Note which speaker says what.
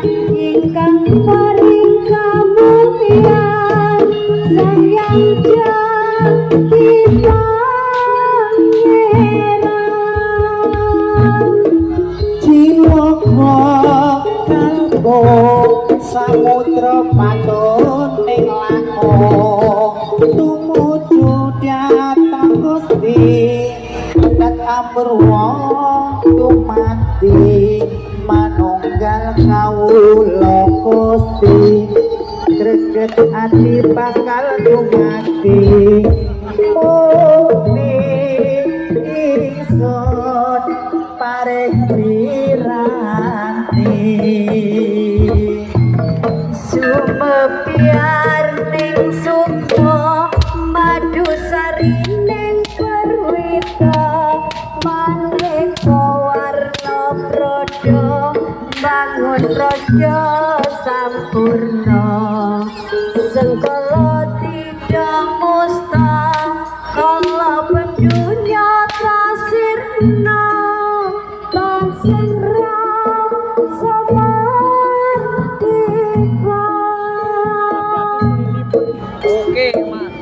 Speaker 1: ingkang paring kamulyan sang yang jati pangeran
Speaker 2: cilaka kanggo samudra patun ning lakon tumuju dhateng Gusti ket amurwa tumati manunggal kawula Gusti greget ati bakal dumati muni ingsun paring piranti
Speaker 1: sumebyar ning sukma madu sarining perwita maneka warna pradha bangun raja sampurna sengkala tidak musta kala pendunya tasirna tansira sabar tiba.
Speaker 3: Oke, Mas.